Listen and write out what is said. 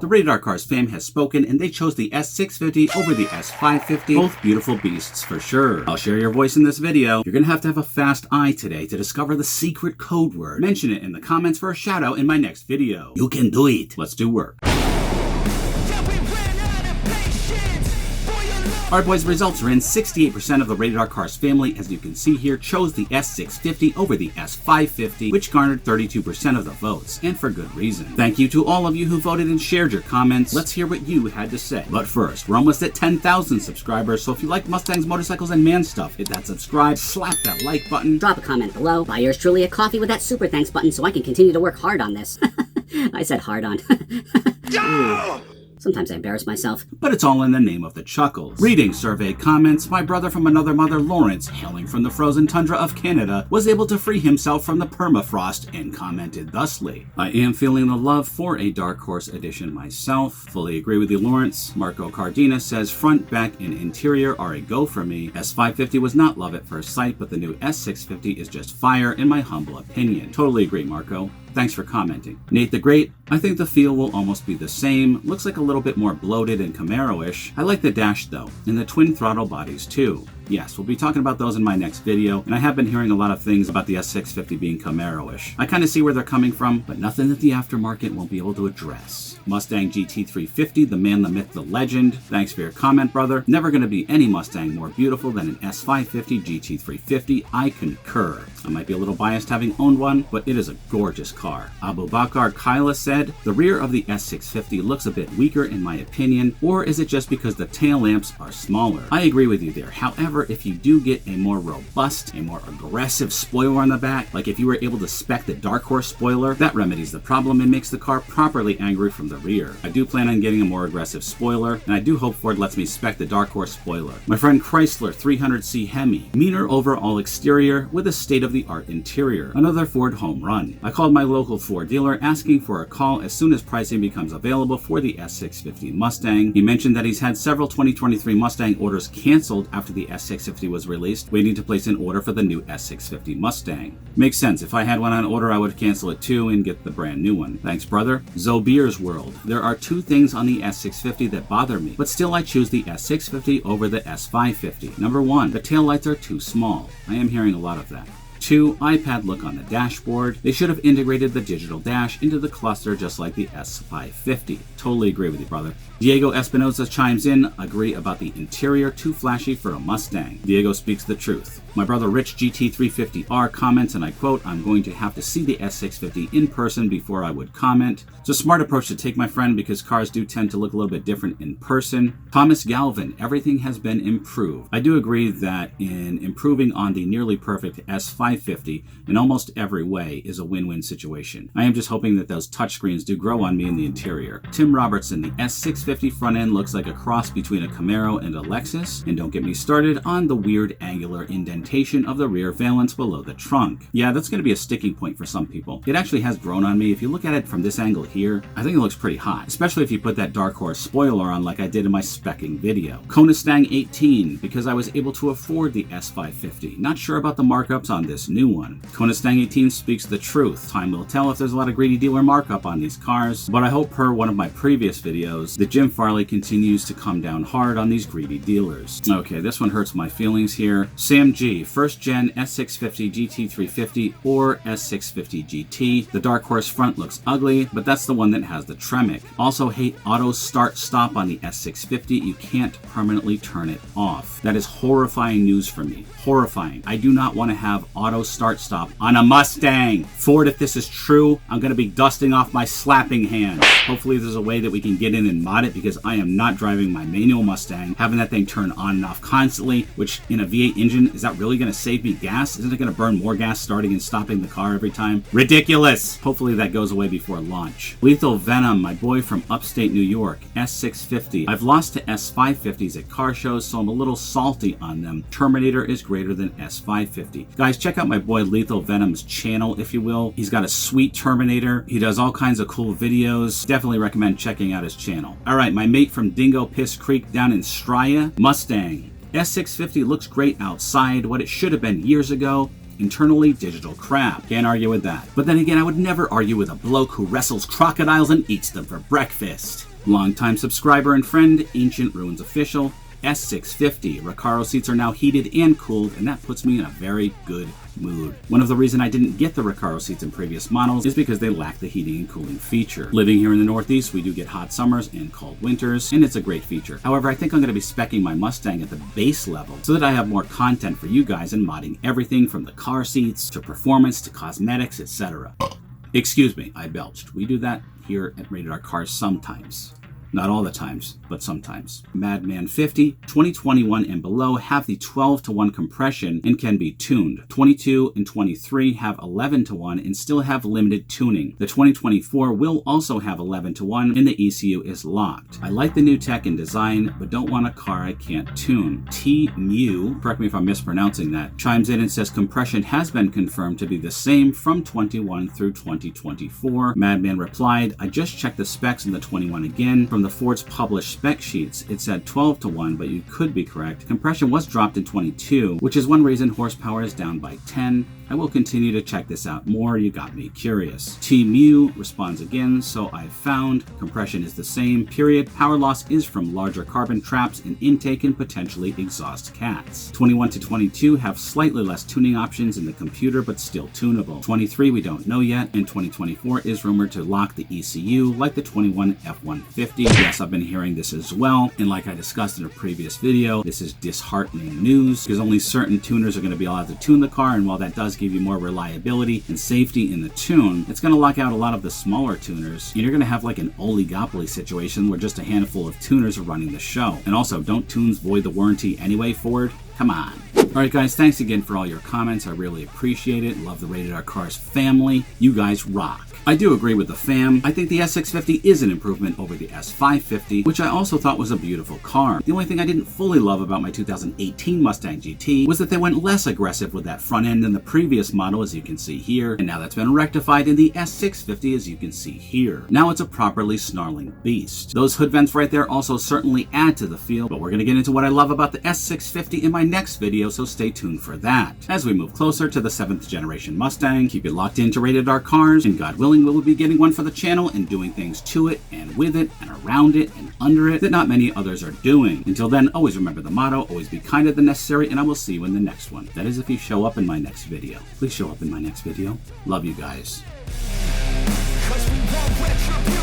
Rated R Cars fam has spoken and they chose the S650 over the S550. Both beautiful beasts for sure. I'll share your voice in this video. You're gonna have to have a fast eye today to discover the secret code word. Mention it in the comments for a shout out in my next video. You can do it. Let's do work. Alright boys, the results are in. 68% of the Rated R Cars family, as you can see here, chose the S650 over the S550, which garnered 32% of the votes, and for good reason. Thank you to all of you who voted and shared your comments. Let's hear what you had to say. But first, we're almost at 10,000 subscribers, so if you like Mustangs, motorcycles, and man stuff, hit that subscribe, slap that like button, drop a comment below, buy yours truly a coffee with that super thanks button so I can continue to work hard on this. I said hard on. Sometimes I embarrass myself. But it's all in the name of the chuckles. Reading survey comments, my brother from another mother, Lawrence, hailing from the frozen tundra of Canada, was able to free himself from the permafrost and commented thusly, I am feeling the love for a Dark Horse edition myself. Fully agree with you, Lawrence. Marco Cardina says, front, back, and interior are a go for me. S550 was not love at first sight, but the new S650 is just fire in my humble opinion. Totally agree, Marco. Thanks for commenting. Nate the Great, I think the feel will almost be the same. Looks like a little bit more bloated and Camaro-ish. I like the dash though, and the twin throttle bodies too. Yes, we'll be talking about those in my next video, and I have been hearing a lot of things about the S650 being Camaro-ish. I kind of see where they're coming from, but nothing that the aftermarket won't be able to address. Mustang GT 350, the man, the myth, the legend. Thanks for your comment, brother. Never going to be any Mustang more beautiful than an S550 GT 350. I concur. I might be a little biased having owned one, but it is a gorgeous car. Abu Bakar Kyla said, the rear of the S650 looks a bit weaker in my opinion, or is it just because the tail lamps are smaller? I agree with you there. However, if you do get a more robust, a more aggressive spoiler on the back, like if you were able to spec the Dark Horse spoiler, that remedies the problem and makes the car properly angry from the rear. I do plan on getting a more aggressive spoiler, and I do hope Ford lets me spec the Dark Horse spoiler. My friend Chrysler 300C Hemi, meaner overall exterior with a state-of-the-art interior. Another Ford home run. I called my local Ford dealer asking for a call as soon as pricing becomes available for the S650 Mustang. He mentioned that he's had several 2023 Mustang orders canceled after the S650 was released, waiting to place an order for the new S650 Mustang. Makes sense. If I had one on order, I would cancel it too and get the brand new one. Thanks, brother. Zobeer's World. There are two things on the S650 that bother me, but still I choose the S650 over the S550. Number one, the taillights are too small. I am hearing a lot of that. 2, iPad look on the dashboard. They should have integrated the digital dash into the cluster just like the S550. Totally agree with you, brother. Diego Espinoza chimes in, agree about the interior, too flashy for a Mustang. Diego speaks the truth. My brother Rich GT350R comments, and I quote, I'm going to have to see the S650 in person before I would comment. It's a smart approach to take, my friend, because cars do tend to look a little bit different in person. Thomas Galvin, everything has been improved. I do agree that in improving on the nearly perfect S550 in almost every way is a win-win situation. I am just hoping that those touchscreens do grow on me in the interior. Tim Robertson, the S650 front end looks like a cross between a Camaro and a Lexus. And don't get me started on the weird angular indentation of the rear valance below the trunk. Yeah, that's going to be a sticking point for some people. It actually has grown on me. If you look at it from this angle here, I think it looks pretty hot, especially if you put that Dark Horse spoiler on like I did in my specking video. Konastang 18, because I was able to afford the S550. Not sure about the markups on this new one. Konastang 18 speaks the truth. Time will tell if there's a lot of greedy dealer markup on these cars, but I hope per one of my previous videos that Jim Farley continues to come down hard on these greedy dealers. Okay, this one hurts my feelings here. Sam G, first gen S650 GT350 or S650 GT. The Dark Horse front looks ugly, but that's the one that has the Tremec. Also hate auto start stop on the S650. You can't permanently turn it off. That is horrifying news for me. Horrifying. I do not want to have auto start stop on a Mustang. Ford, if this is true, I'm going to be dusting off my slapping hands. Hopefully there's a way that we can get in and mod it, because I am not driving my manual Mustang, having that thing turn on and off constantly, which in a V8 engine, is that really going to save me gas? Isn't it going to burn more gas starting and stopping the car every time? Ridiculous! Hopefully that goes away before launch. Lethal Venom, my boy from upstate New York, S650. I've lost to S550s at car shows, so I'm a little salty on them. Terminator is greater than S550. Guys, check out my boy Lethal Venom's channel, if you will. He's got a sweet Terminator. He does all kinds of cool videos. Definitely recommend checking out his channel. Alright, my mate from Dingo Piss Creek down in Straya, Mustang. S650 looks great outside, what it should have been years ago. Internally, digital crap. Can't argue with that. But then again, I would never argue with a bloke who wrestles crocodiles and eats them for breakfast. Longtime subscriber and friend, Ancient Ruins Official, S650. Recaro seats are now heated and cooled, and that puts me in a very good mood. One of the reasons I didn't get the Recaro seats in previous models is because they lack the heating and cooling feature. Living here in the Northeast, we do get hot summers and cold winters, and it's a great feature. However, I think I'm going to be speccing my Mustang at the base level so that I have more content for you guys and modding everything from the car seats to performance to cosmetics, etc. Excuse me, I belched. We do that here at Rated R Cars sometimes. Not all the times, but sometimes. Madman 50, 2021 and below have the 12:1 compression and can be tuned. 22 and 23 have 11:1 and still have limited tuning. The 2024 will also have 11:1 and the ECU is locked. I like the new tech and design, but don't want a car I can't tune. T Mew, correct me if I'm mispronouncing that, chimes in and says compression has been confirmed to be the same from 21 through 2024. Madman replied, I just checked the specs in the 21 again. From the Ford's published spec sheets, it said 12:1, but you could be correct. Compression was dropped in 22, which is one reason horsepower is down by 10. I will continue to check this out more. You got me curious. T Mew responds again, so I've found compression is the same, period. Power loss is from larger carbon traps and intake and potentially exhaust cats. 21 to 22 have slightly less tuning options in the computer, but still tunable. 23 we don't know yet, and 2024 is rumored to lock the ECU like the 21 F-150. Yes, I've been hearing this as well, and like I discussed in a previous video, this is disheartening news because only certain tuners are going to be allowed to tune the car, and while that does give you more reliability and safety in the tune, it's going to lock out a lot of the smaller tuners, and you're going to have like an oligopoly situation where just a handful of tuners are running the show. And also, don't tunes void the warranty anyway, Ford? Come on. Alright guys, thanks again for all your comments. I really appreciate it. Love the Rated R Cars family. You guys rock. I do agree with the fam. I think the S650 is an improvement over the S550, which I also thought was a beautiful car. The only thing I didn't fully love about my 2018 Mustang GT was that they went less aggressive with that front end than the previous model, as you can see here, and now that's been rectified in the S650, as you can see here. Now it's a properly snarling beast. Those hood vents right there also certainly add to the feel, but we're going to get into what I love about the S650 in my next video, so stay tuned for that. As we move closer to the 7th generation Mustang, keep it locked into Rated R Cars, and God willing, we will be getting one for the channel and doing things to it and with it and around it and under it that not many others are doing. Until then, always remember the motto, always be kinder than necessary, and I will see you in the next one. That is if you show up in my next video. Please show up in my next video. Love you guys. 'Cause we want retribution.